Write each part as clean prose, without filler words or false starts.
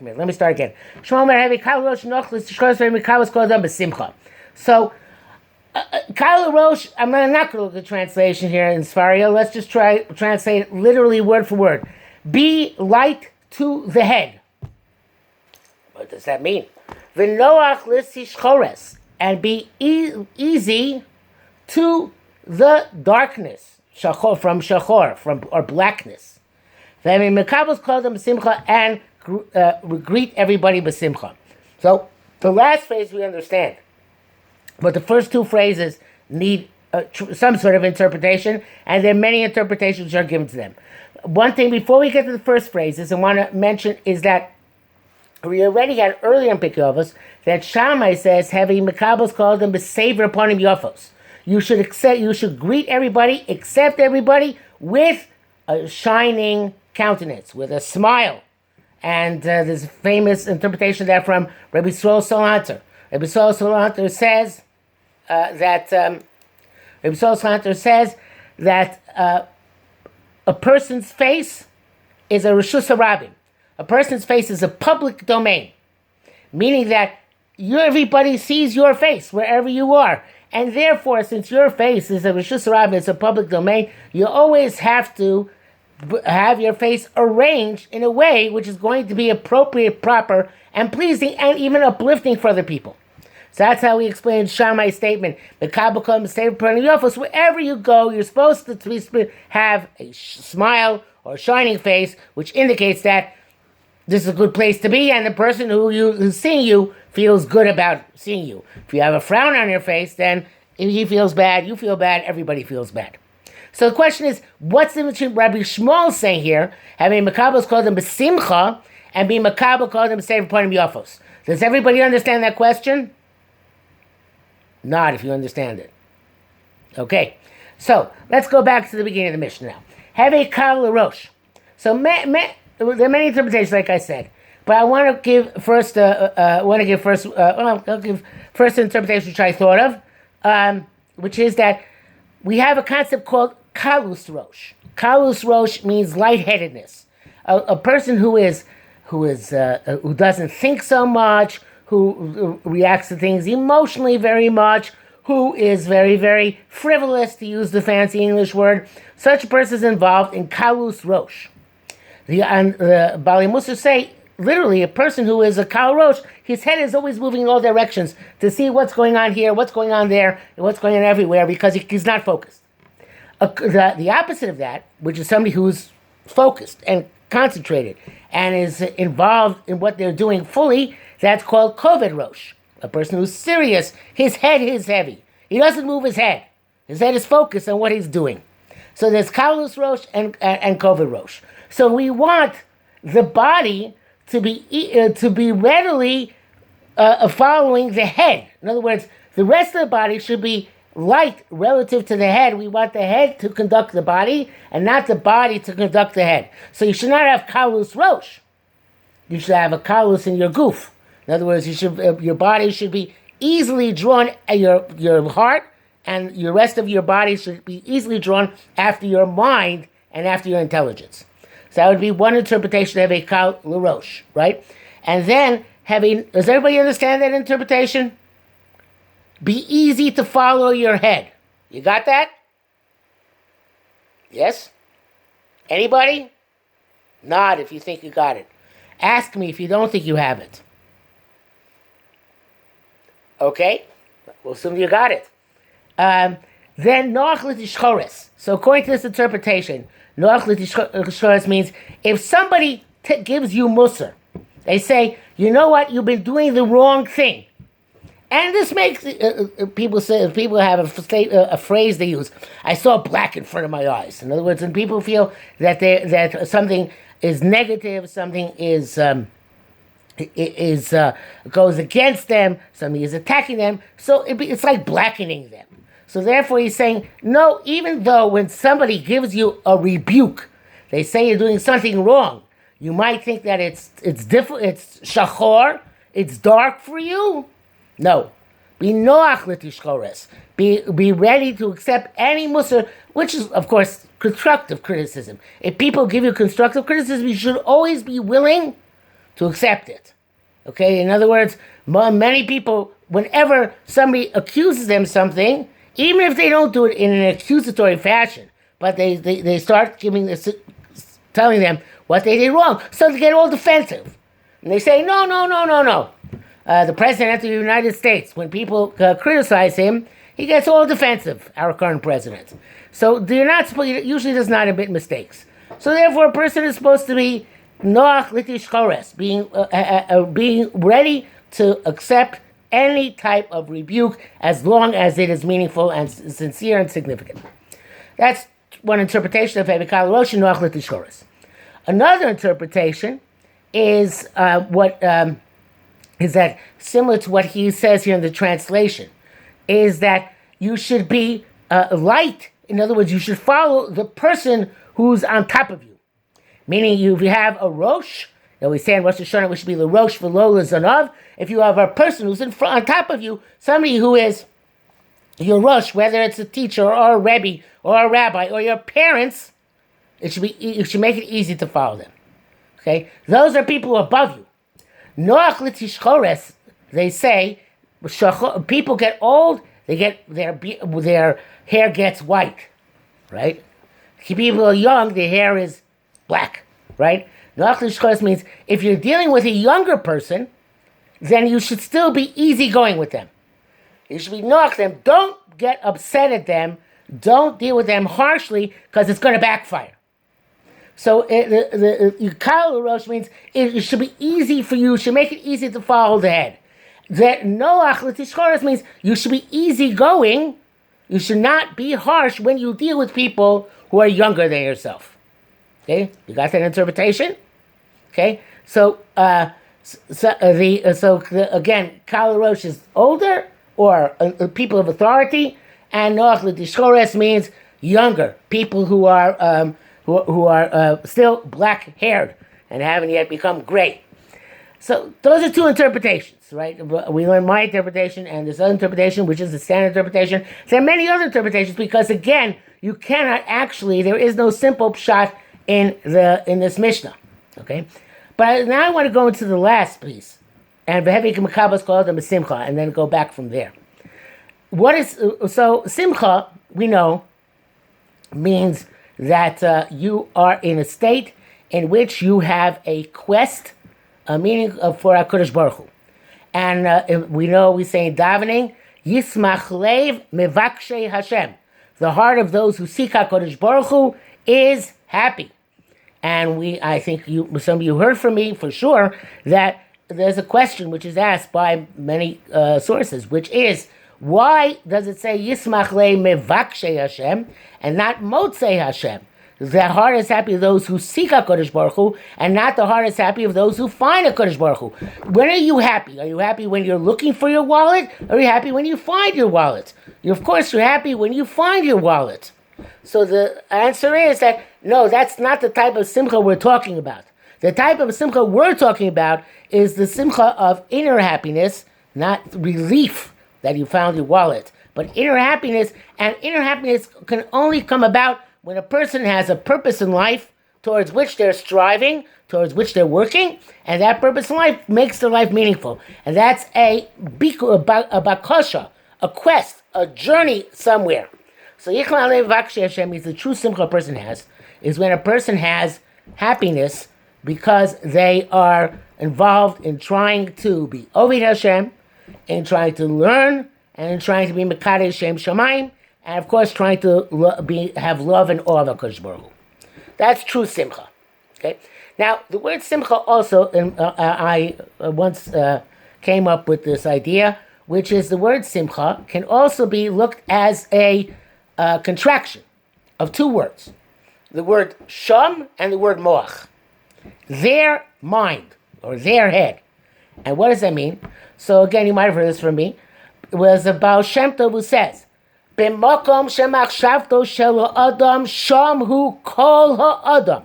Let me start again. Omer, ונוח לתשחורת מקבל כל האדם בשמחה. So, לראש, I'm not going to look at translation here in Sfaria. Let's just try translate it literally word for word. Be light to the head. What does that mean? ונוח לתשחורת, and be easy to the darkness. Shachor, from shachor, or blackness. מקבל כל האדם בשמחה, and greet everybody b'simcha. So the last phrase we understand, but the first two phrases need some sort of interpretation, and there are many interpretations which are given to them. One thing before we get to the first phrases, I want to mention is that we already had earlier in Pirkei Avos that Shammai says, "Having Makabos called them besaver upon him yofos." You should greet everybody, accept everybody with a shining countenance, with a smile. And there's a famous interpretation of that from Rabbi Salanter. Rabbi Salanter says that a person's face is a reshus harabim. A person's face is a public domain, meaning that everybody sees your face wherever you are. And therefore, since your face is a reshus harabim, it's a public domain, you always have to have your face arranged in a way which is going to be appropriate, proper, and pleasing, and even uplifting for other people. So that's how we explain Shammai's statement. Wherever you go, you're supposed to have a smile or shining face, which indicates that this is a good place to be, and the person who's seeing you feels good about seeing you. If you have a frown on your face, then if he feels bad, you feel bad, everybody feels bad. So the question is, what's the difference between Rabbi Yishmael saying here, having Makabos called them b'simcha, and being Makabel called them b'sever upon him yofos? Does everybody understand that question? Not if you understand it. Okay, so let's go back to the beginning of the mishnah now. Have a lerash. So there are many interpretations, like I said, but I want to give first. I'll give first interpretation which I thought of, which is that we have a concept called kalus rosh. Kalus rosh means lightheadedness. A person who doesn't think so much, who reacts to things emotionally very much, who is very, very frivolous, to use the fancy English word. Such a person is involved in kalus rosh. The Bali Musa say, literally, a person who is a kal rosh, his head is always moving in all directions to see what's going on here, what's going on there, and what's going on everywhere, because he's not focused. The opposite of that, which is somebody who's focused and concentrated and is involved in what they're doing fully, that's called koved rosh. A person who's serious, his head is heavy. He doesn't move his head. His head is focused on what he's doing. So there's kalus rosh and koved rosh. So we want the body to be readily following the head. In other words, the rest of the body should be light relative to the head. We want the head to conduct the body, and not the body to conduct the head. So you should not have kalus rosh. You should have a kalus in your goof. In other words, your body should be easily drawn. Your heart and your rest of your body should be easily drawn after your mind and after your intelligence. So that would be one interpretation of a kal lerash, right? And then does everybody understand that interpretation? Be easy to follow your head. You got that? Yes? Anybody? Nod if you think you got it. Ask me if you don't think you have it. Okay? We'll assume you got it. Then ונוח לתשחורת. So according to this interpretation, ונוח לתשחורת means if somebody gives you musar, they say, you know what, you've been doing the wrong thing. And this makes people have a phrase they use. I saw black in front of my eyes. In other words, when people feel that something is negative, something goes against them, something is attacking them, so it's like blackening them. So therefore he's saying, no, even though when somebody gives you a rebuke, they say you're doing something wrong, you might think that it's shachor, it's dark for you. No. Be noach letishchores. Be ready to accept any musar, which is, of course, constructive criticism. If people give you constructive criticism, you should always be willing to accept it. Okay, in other words, many people, whenever somebody accuses them something, even if they don't do it in an accusatory fashion, but they start telling them what they did wrong, so they get all defensive. And they say, no. The President of the United States, when people criticize him, he gets all defensive, our current president. So he usually does not admit mistakes. So therefore, a person is supposed to be ונוח לתשחורת, being ready to accept any type of rebuke as long as it is meaningful and sincere and significant. That's one interpretation of לראש ונוח לתשחורת. Another interpretation is is that similar to what he says here in the translation, is that you should be light. In other words, you should follow the person who's on top of you. Meaning, if you have a rosh, that we say in Rosh Hashanah, we should be l'rosh v'lo l'zanav. If you have a person who's on top of you, somebody who is your rosh, whether it's a teacher or a rebbe or a rabbi or your parents, you should make it easy to follow them. Okay, those are people above you. Noach l'tishchores, they say, people get old, they get their hair gets white, right? People are young, their hair is black, right? Noach l'tishchores means if you're dealing with a younger person, then you should still be easygoing with them. You should be noach them. Don't get upset at them. Don't deal with them harshly because it's going to backfire. So the kal l'rosh means it should be easy for you. Should make it easy to follow the head. That noach l'tishchores means you should be easygoing. You should not be harsh when you deal with people who are younger than yourself. Okay, you got that interpretation? Okay, so again, kal l'rosh is older or people of authority, and noach l'tishchores means younger people who are still black-haired and haven't yet become gray. So those are two interpretations, right? We learned my interpretation and this other interpretation, which is the standard interpretation. There are many other interpretations because, again, you cannot actually, there is no simple pshat in this mishnah, okay? But now I want to go into the last piece, and Heavy Makabel is called the Simcha, and then go back from there. So Simcha, we know, means that you are in a state in which you have a quest, a meaning for HaKadosh Baruch Hu. And we say in davening, Yismach Lev Mevakshe Hashem. The heart of those who seek HaKadosh Baruch Hu is happy. And I think some of you heard from me for sure that there's a question which is asked by many sources, which is, why does it say Yismach Le Mevakshe Hashem and not Motzei Hashem? The heart is happy of those who seek HaKadosh Baruch Hu, and not the heart is happy of those who find HaKadosh Baruch Hu. When are you happy? Are you happy when you're looking for your wallet? Or are you happy when you find your wallet? Of course you're happy when you find your wallet. So the answer is that, no, that's not the type of simcha we're talking about. The type of simcha we're talking about is the simcha of inner happiness, not relief that you found your wallet, but inner happiness. And inner happiness can only come about when a person has a purpose in life towards which they're striving, towards which they're working, and that purpose in life makes their life meaningful. And that's a bakasha, a quest, a journey somewhere. So Yishmael Vakshe Hashem means the true simcha a person has is when a person has happiness because they are involved in trying to be Ovid Hashem, in trying to learn, and in trying to be Mekadesh Shem Shamayim, and of course trying to have love and awe of HaKadosh Baruch Hu. That's true simcha. Okay. Now the word simcha also, I once came up with this idea, which is the word simcha can also be looked as a contraction of two words, the word sham and the word moach, their mind or their head. And what does that mean? So again, you might have heard this from me. It was the Baal Shem Tov who says, "B'makom shemachshavto shel ha'adam sham hu kol ha'adam."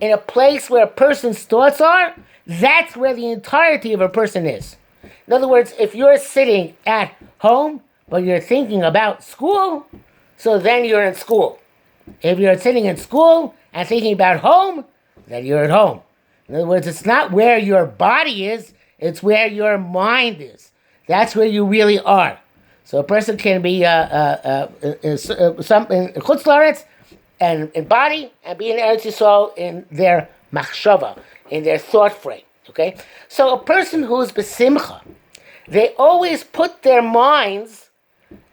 In a place where a person's thoughts are, that's where the entirety of a person is. In other words, if you're sitting at home but you're thinking about school, so then you're in school. If you're sitting in school and thinking about home, then you're at home. In other words, it's not where your body is, it's where your mind is. That's where you really are. So a person can be in Chutz La'aretz and in body, and be in Eretz Yisrael in their machshava, in their thought frame. Okay? So a person who is besimcha, they always put their minds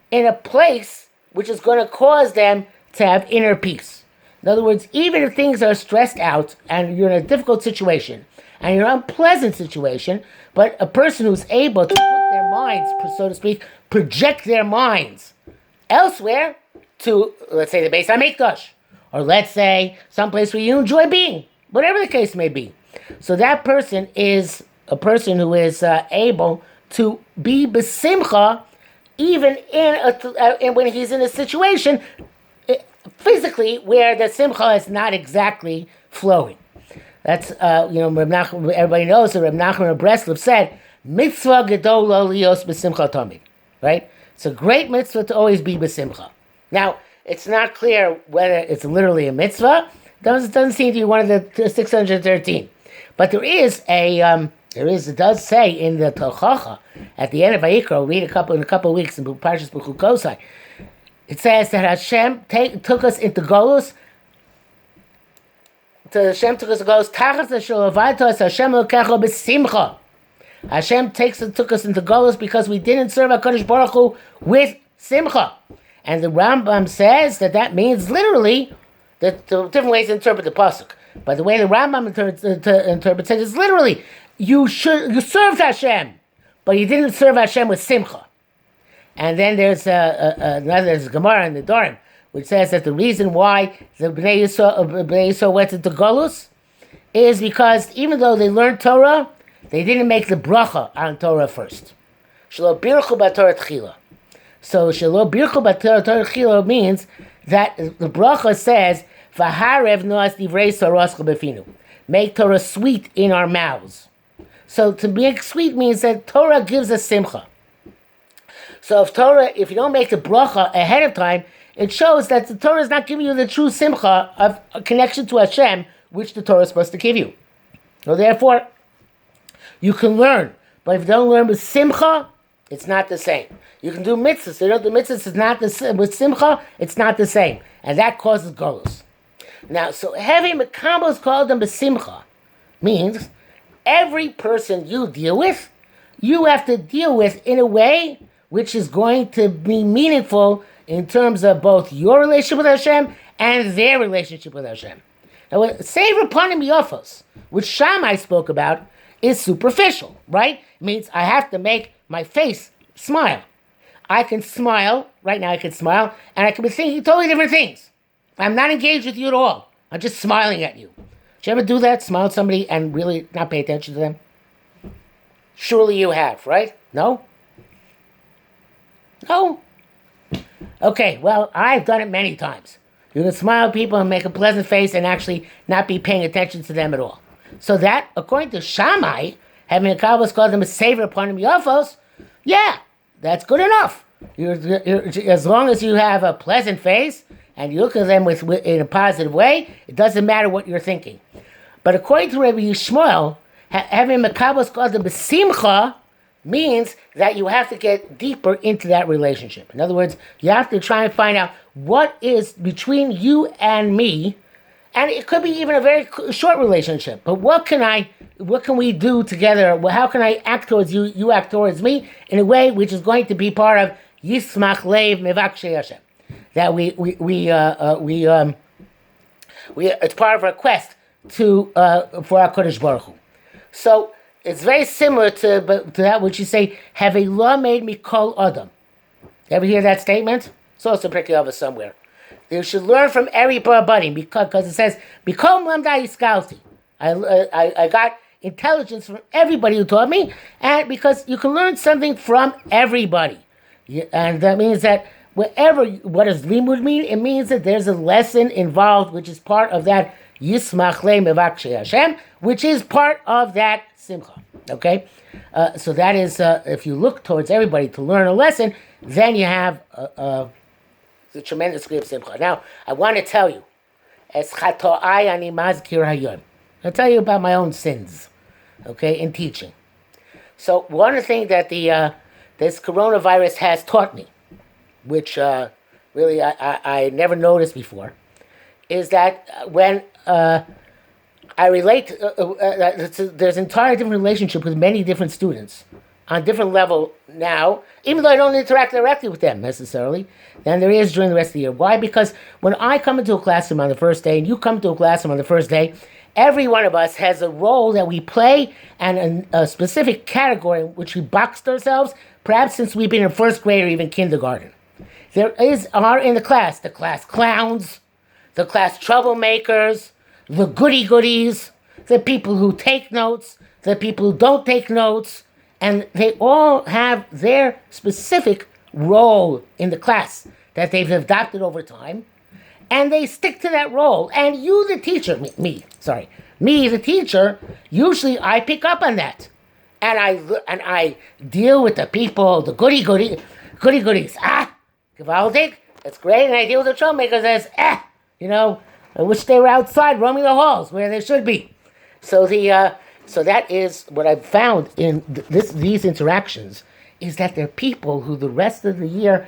in a place which is going to cause them to have inner peace. In other words, even if things are stressed out and you're in a difficult situation and you're in an unpleasant situation, but a person who's able to put their minds, so to speak, project their minds elsewhere to, let's say, the Beis HaMikdash, or let's say someplace where you enjoy being, whatever the case may be. So that person is a person who is able to be besimcha even when he's in a situation physically where the simcha is not exactly flowing. That's, everybody knows that Reb Nachman of Breslov said, mitzvah gedola lios besimcha tamid, right? It's a great mitzvah to always be besimcha. Now, it's not clear whether it's literally a mitzvah. It doesn't seem to be one of the 613. But it does say in the Tochacha, at the end of Vayikra, we'll read in a couple of weeks in Parshas B'chukosai, it says that Hashem took us into Golus. Hashem took us to Golus. Tachas Hashem Hashem Elokecha b'simcha. Hashem took us into Golus because we didn't serve HaKadosh Baruch Hu with simcha. And the Rambam says that means literally, that there are different ways to interpret the pasuk. But the way the Rambam interprets it is literally, you served Hashem, but you didn't serve Hashem with simcha. And then there's there's a Gemara in the Dorim, which says that the reason why the Bnei Yisrael went into Golus is because even though they learned Torah, they didn't make the bracha on Torah first. Shelo birchu b'Torah tchila. So shelo birchu b'Torah tchila means that the bracha says, V'harev noas divrei saroscha b'finu. Make Torah sweet in our mouths. So to make sweet means that Torah gives us simcha. So if you don't make the bracha ahead of time, it shows that the Torah is not giving you the true simcha of a connection to Hashem, which the Torah is supposed to give you. So therefore, you can learn, but if you don't learn with simcha, it's not the same. You can do mitzvahs. The mitzvahs is not the same. With simcha, it's not the same. And that causes golus. Now, so having Makabel is called them besimcha means every person you deal with, you have to deal with in a way which is going to be meaningful in terms of both your relationship with Hashem and their relationship with Hashem. Now, Sefer Panim Yofos, which Shammai spoke about, is superficial, right? It means I have to make my face smile. I can smile, right now I can smile, and I can be thinking totally different things. I'm not engaged with you at all. I'm just smiling at you. Did you ever do that? Smile at somebody and really not pay attention to them? Surely you have, right? No? No? Okay, well, I've done it many times. You can smile at people and make a pleasant face and actually not be paying attention to them at all. So that, according to Shammai, having a Kabbalah called them a saver upon him Yafos, yeah, that's good enough. As long as you have a pleasant face and you look at them in a positive way, it doesn't matter what you're thinking. But according to Rabbi Yishmael, having a Kabbalah called them besimcha means that you have to get deeper into that relationship. In other words, you have to try and find out what is between you and me, and it could be even a very short relationship. But what can we do together? How can I act towards you? You act towards me in a way which is going to be part of Yismach Leiv Mevakshei Hashem. That it's part of our quest for our Kodesh Baruch Hu. So it's very similar to that which you say, have a law made me kol adam. Ever hear that statement? It's also Pirkei Avos somewhere. You should learn from everybody because it says, Bikom lamdai iskalti. I got intelligence from everybody who taught me, and because you can learn something from everybody. And that means that what does limud mean? It means that there's a lesson involved, which is part of that Yismach Le Mevakshei Hashem, which is part of that simcha. Okay? So that is, if you look towards everybody to learn a lesson, then you have the tremendous degree of simcha. Now, I want to tell you, Es chato'ai ani mazkir hayom. I'll tell you about my own sins, okay, in teaching. So one of the things that this coronavirus has taught me, which really I never noticed before, is that when I relate, there's an entire different relationship with many different students on different level now, even though I don't interact directly with them necessarily, than there is during the rest of the year. Why? Because when I come into a classroom on the first day, and you come to a classroom on the first day, every one of us has a role that we play and a specific category in which we boxed ourselves, perhaps since we've been in first grade or even kindergarten. There are in the class clowns, the class troublemakers, the goody-goodies, the people who take notes, the people who don't take notes, and they all have their specific role in the class that they've adopted over time, and they stick to that role. And you, the teacher, me, the teacher, usually I pick up on that, and I deal with the people, the goodies. Gewaltig, that's great, and I deal with the troublemakers as I wish they were outside roaming the halls where they should be. So so that is what I've found in these interactions, is that they're people who the rest of the year,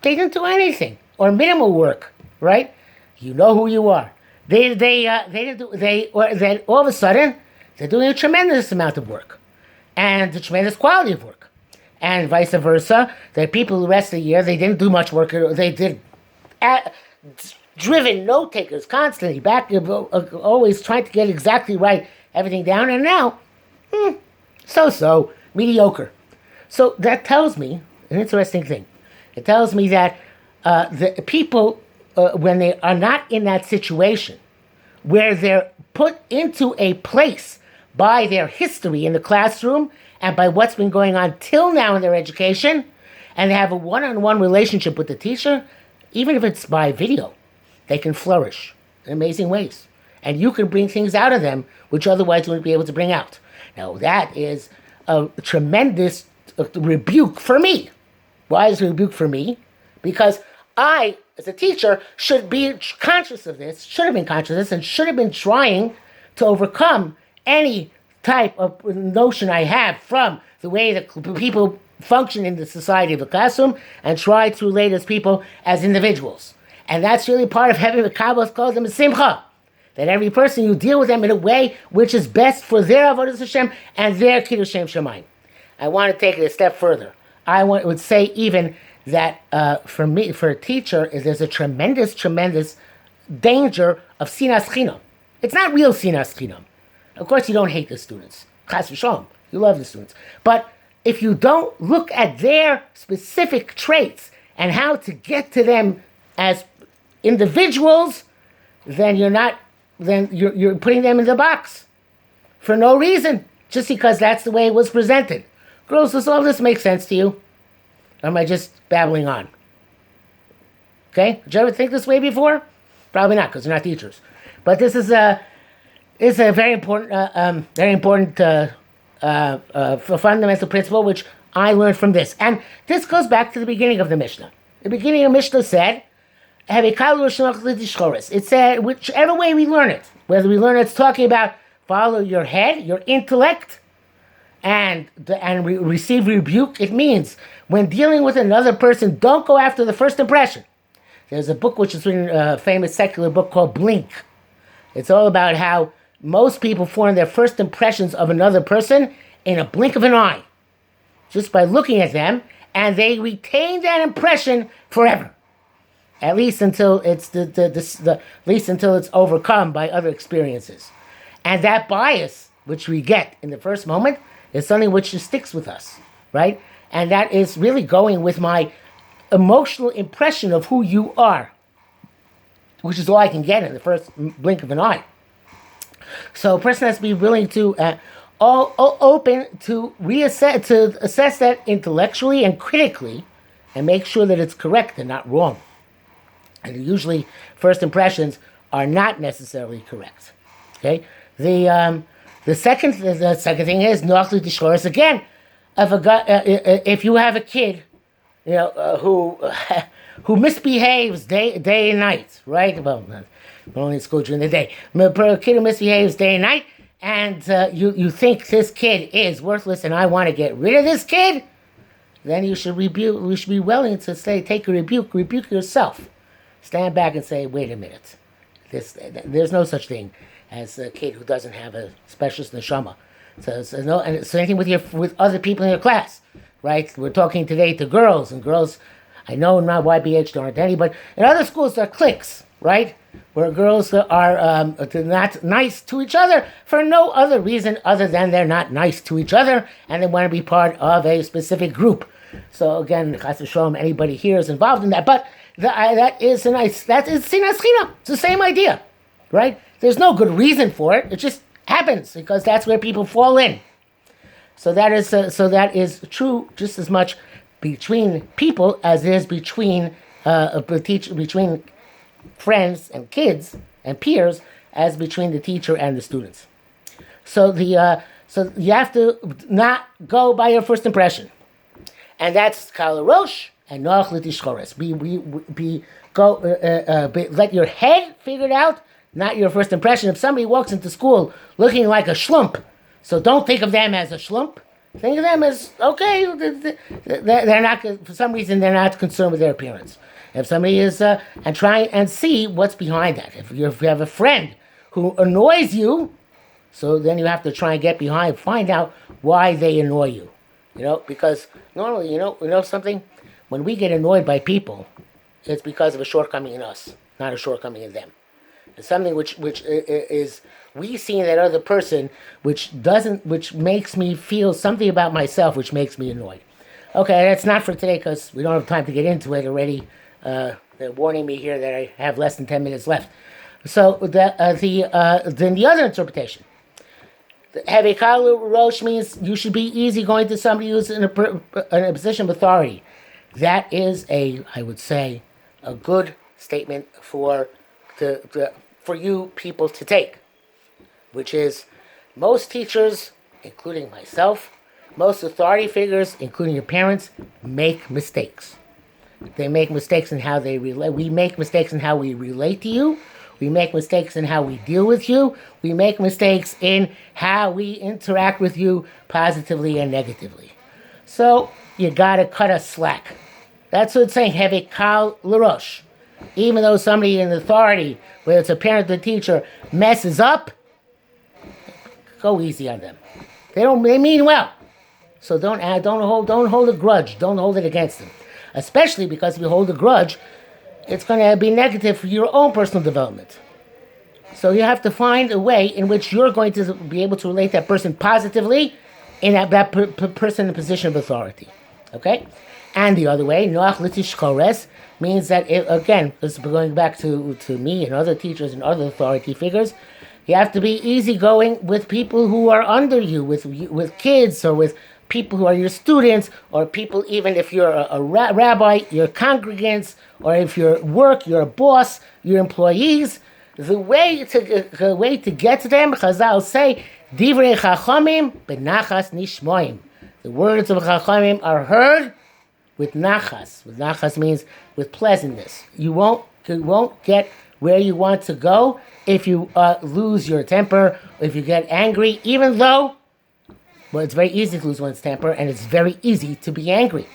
they didn't do anything, or minimal work, right? You know who you are. Then all of a sudden, they're doing a tremendous amount of work, and a tremendous quality of work. And vice versa, there are people the rest of the year, they didn't do much work, they did driven note takers constantly, back always trying to get exactly right, everything down, and now, so, mediocre. So that tells me an interesting thing. It tells me that the people, when they are not in that situation, where they're put into a place by their history in the classroom and by what's been going on till now in their education, and they have a one-on-one relationship with the teacher, even if it's by video, they can flourish in amazing ways. And you can bring things out of them which otherwise you wouldn't be able to bring out. Now, that is a tremendous rebuke for me. Why is it a rebuke for me? Because I, as a teacher, should be conscious of this, should have been conscious of this, and should have been trying to overcome any type of notion I have from the way that people function in the society of the classroom, and try to relate as people, as individuals. And that's really part of having the Kabbalah calls them בשמחה. That every person, you deal with them in a way which is best for their avodas Hashem and their kiddush Shem Shemayim. I want to take it a step further. I would say even that for a teacher, there's a tremendous danger of sinas chinam. It's not real sinas chinam. Of course, you don't hate the students. Chas v'shalom, you love the students. But if you don't look at their specific traits and how to get to them as individuals, then you're putting them in the box for no reason, just because that's the way it was presented. Girls, does all this make sense to you? Or am I just babbling on? Okay? Did you ever think this way before? Probably not, because you're not teachers. But this is a very important fundamental principle which I learned from this. And this goes back to the beginning of the Mishnah. The beginning of Mishnah said, it said, whichever way we learn it, whether we learn it's talking about follow your head, your intellect, and receive rebuke, it means when dealing with another person, don't go after the first impression. There's a book which is written, a famous secular book called Blink. It's all about how most people form their first impressions of another person in a blink of an eye, just by looking at them, and they retain that impression forever. At least until it's overcome by other experiences. And that bias which we get in the first moment is something which just sticks with us, right? And that is really going with my emotional impression of who you are, which is all I can get in the first blink of an eye. So a person has to be willing to open to assess that intellectually and critically, and make sure that it's correct and not wrong. And usually, first impressions are not necessarily correct. Okay. The second thing is ונוח לתשחורת. Again, if you have a kid, who misbehaves day and night, right? Well, We're only in school during the day. A kid who misbehaves day and night, and you think this kid is worthless and I want to get rid of this kid, then you should rebuke. We should be willing to say, take a rebuke yourself. Stand back and say, wait a minute. There's no such thing as a kid who doesn't have a specialist neshama. So no, and it's anything with other people in your class, right? We're talking today to girls, and girls, I know not YBH there aren't any, but in other schools there are cliques, right? Where girls are not nice to each other for no other reason other than they're not nice to each other and they want to be part of a specific group. So again, chas v'shalom, anybody here is involved in that, but that is sinas chinam. It's the same idea, right? There's no good reason for it. It just happens because that's where people fall in. So that is true just as much between people as it is between between friends and kids and peers as between the teacher and the students. So so you have to not go by your first impression, and that's lerash and ונוח לתשחורת. Let your head figure it out, not your first impression. If somebody walks into school looking like a schlump, so don't think of them as a schlump. Think of them as, okay, they're not, for some reason, they're not concerned with their appearance. If somebody is, and try and see what's behind that. If you have a friend who annoys you, so then you have to try and get behind, find out why they annoy you. Because normally, you know something? When we get annoyed by people, it's because of a shortcoming in us, not a shortcoming in them. It's something which is we see in that other person, which makes me feel something about myself, which makes me annoyed. Okay, that's not for today because we don't have time to get into it already. They're warning me here that I have less than 10 minutes left. So then the other interpretation, lerash means you should be easygoing to somebody who's in a position of authority. That is I would say, a good statement for you people to take, which is most teachers, including myself, most authority figures, including your parents, make mistakes. They make mistakes in how they relate. We make mistakes in how we relate to you. We make mistakes in how we deal with you. We make mistakes in how we interact with you positively and negatively. So you gotta cut us slack. That's what it's saying. lerash. Even though somebody in authority, whether it's a parent or a teacher, messes up, go easy on them. They mean well. So don't hold a grudge. Don't hold it against them. Especially because if you hold a grudge, it's going to be negative for your own personal development. So you have to find a way in which you're going to be able to relate that person positively in that person in a position of authority. Okay? And the other way, ונוח לתשחורת, means that, again, this is going back to me and other teachers and other authority figures, you have to be easygoing with people who are under you, with kids or with people who are your students, or people, even if you're a rabbi, your congregants, or if you're your boss, your employees. The way to get to them, Chazal say, divrei chachamim benachas nishmoim. The words of chachamim are heard with nachas. With nachas means with pleasantness. You won't get where you want to go if you lose your temper, if you get angry, even though, well, it's very easy to lose one's temper, and it's very easy to be angry.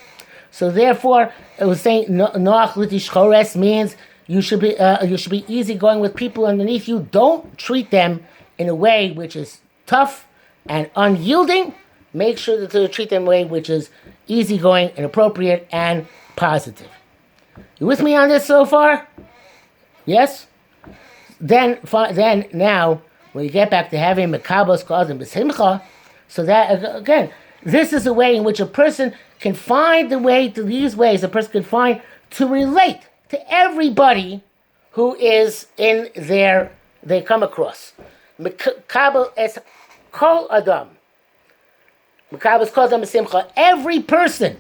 So therefore, it was saying ונוח לתשחורת means you should be easygoing with people underneath you. Don't treat them in a way which is tough and unyielding. Make sure to treat them in a way which is easygoing and appropriate and positive. You with me on this so far? Yes? Then now, when you get back to having makabel called in בשמחה, so that, again, this is a way in which a person can find the way to these ways, a person can find to relate to everybody who is in they come across. Makabel es kol adam. Makabel es kol adam b'simcha. Every person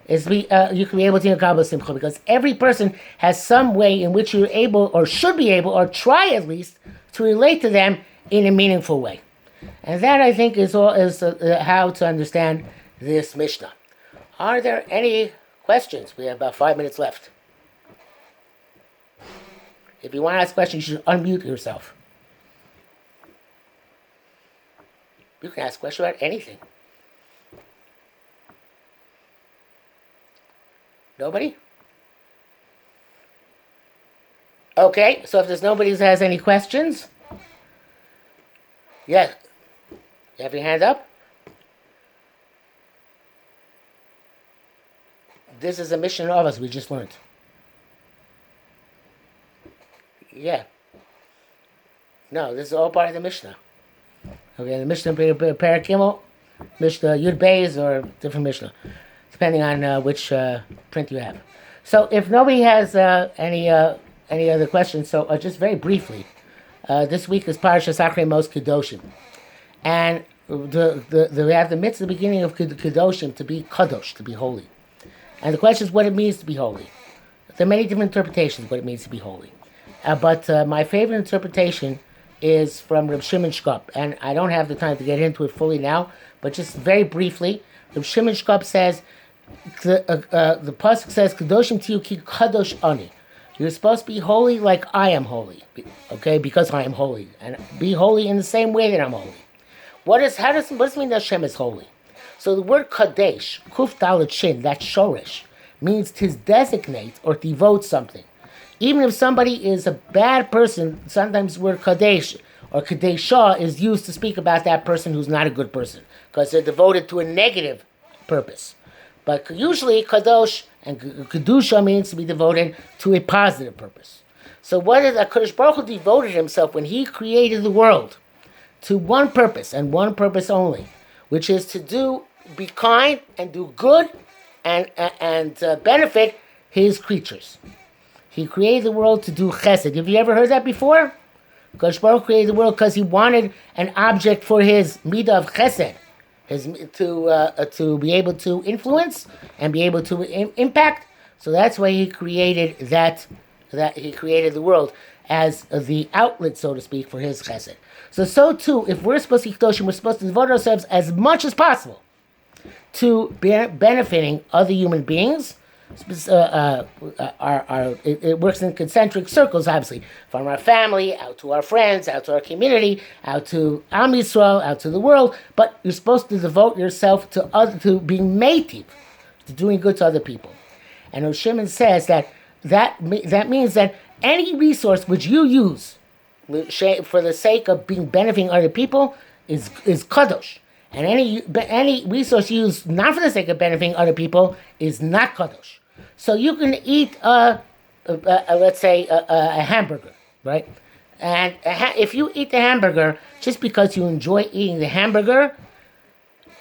you can be able to makabel simcha, because every person has some way in which you're able, or should be able, or try at least, to relate to them in a meaningful way. And that, I think, is how to understand this mishnah. Are there any questions? We have about 5 minutes left. If you want to ask a question, you should unmute yourself. You can ask a question about anything. Nobody? Okay, so if there's nobody who has any questions, yeah, you have your hand up. This is a Mishnah of us we just learned. Yeah. No, this is all part of the Mishnah. Okay, the Mishnah Pirkei Avos, Mishnah Yud Beis, or different Mishnah, depending on which print you have. So if nobody has any other questions, so just very briefly, this week is Parashas Achrei Mos Kedoshim, and we have the mitzvah, the beginning of Kedoshim, to be kadosh, to be holy. And the question is what it means to be holy. There are many different interpretations of what it means to be holy. But my favorite interpretation is from Reb Shimon Shkop. And I don't have the time to get into it fully now, but just very briefly, Reb Shimon Shkop says, the pasuk says, Kedoshim tiyu ki kadosh ani. You're supposed to be holy like I am holy. Okay, because I am holy. And be holy in the same way that I'm holy. What does it mean that Hashem is holy? So the word kadesh, kuf dalet shin, that shorish, means to designate or devote something. Even if somebody is a bad person, sometimes the word kadesh or kadesha is used to speak about that person who's not a good person, because they're devoted to a negative purpose. But usually kadosh and kedusha means to be devoted to a positive purpose. So what is HaKadosh Baruch Hu devoted himself when he created the world to one purpose and one purpose only, which is to be kind and do good and benefit his creatures. He created the world to do chesed. Have you ever heard that before? HaKadosh Baruch Hu created the world because he wanted an object for his midah of chesed, to be able to influence and be able to impact. So that's why he created that he created the world as the outlet, so to speak, for his chesed. So too, if we're supposed to be kedoshim, we're supposed to devote ourselves as much as possible to benefiting other human beings. It works in concentric circles, obviously, from our family, out to our friends, out to our community, out to Am Yisrael, out to the world. But you're supposed to devote yourself to being meitiv, to doing good to other people. And Rosh Shimon says that means that any resource which you use for the sake of benefiting other people is kadosh. And any resource used not for the sake of benefiting other people is not kadosh. So you can eat, let's say, a hamburger, right? And if you eat the hamburger just because you enjoy eating the hamburger,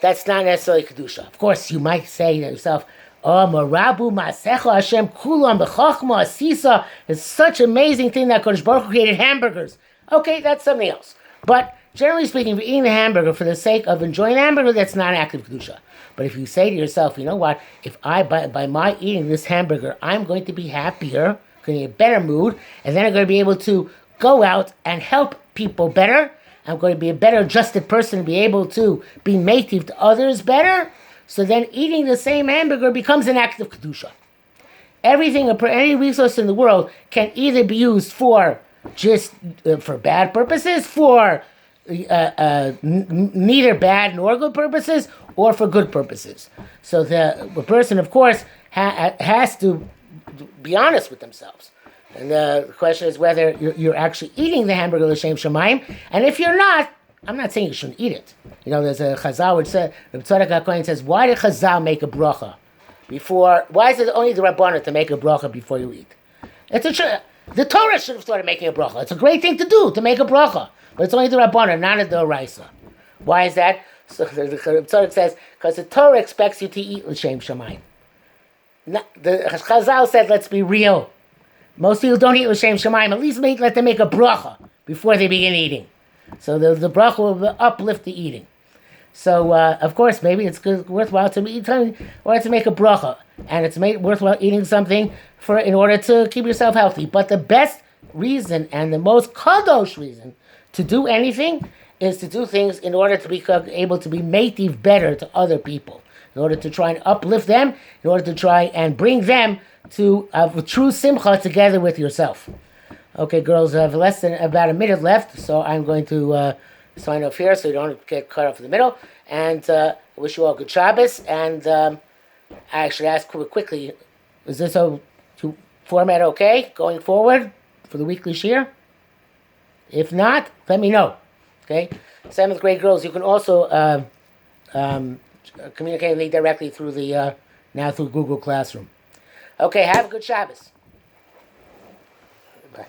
that's not necessarily kedusha. Of course, you might say to yourself, "Oh, Marabu Masecha Hashem Kulam B'Chachma Asisa." It's such an amazing thing that Kodesh Baruch Hu created hamburgers. Okay, that's something else. But generally speaking, if you're eating the hamburger for the sake of enjoying the hamburger, that's not active kedusha. But if you say to yourself, you know what, if by my eating this hamburger, I'm going to be happier, going to be in a better mood, and then I'm going to be able to go out and help people better, I'm going to be a better adjusted person and be able to be meitiv to others better, so then eating the same hamburger becomes an act of kedusha. Any resource in the world can either be used for just for bad purposes, for neither bad nor good purposes, or for good purposes. So the person, of course, has to be honest with themselves. And the question is whether you're actually eating the hamburger l'shem shamayim. And if you're not, I'm not saying you shouldn't eat it. You know, there's a chazal which says, Reb Tzadok HaKohen says, why did chazal make a bracha before? Why is it only the Rabbanah to make a bracha before you eat? The Torah should have started making a bracha. It's a great thing to do, to make a bracha. But it's only the Rabbanah, not the Oraisa. Why is that? So the Tzadok says, because the Torah expects you to eat l'shem shamayim. The Chazal said, let's be real. Most people don't eat l'shem shamayim. At least let them make a bracha before they begin eating. So the bracha will uplift the eating. So, of course, maybe it's worthwhile to make a bracha. And it's worthwhile eating something in order to keep yourself healthy. But the best reason and the most kadosh reason to do anything is to do things in order to be able to be meitiv better to other people, in order to try and uplift them, in order to try and bring them to true simcha together with yourself. Okay, girls, I have less than about a minute left, so I'm going to sign off here so you don't get cut off in the middle. And I wish you all good Shabbos. And I actually ask quickly, is this format okay going forward for the weekly shiur? If not, let me know. Okay? 7th grade girls, you can also communicate with me directly through the now through Google Classroom. Okay, have a good Shabbos. Bye.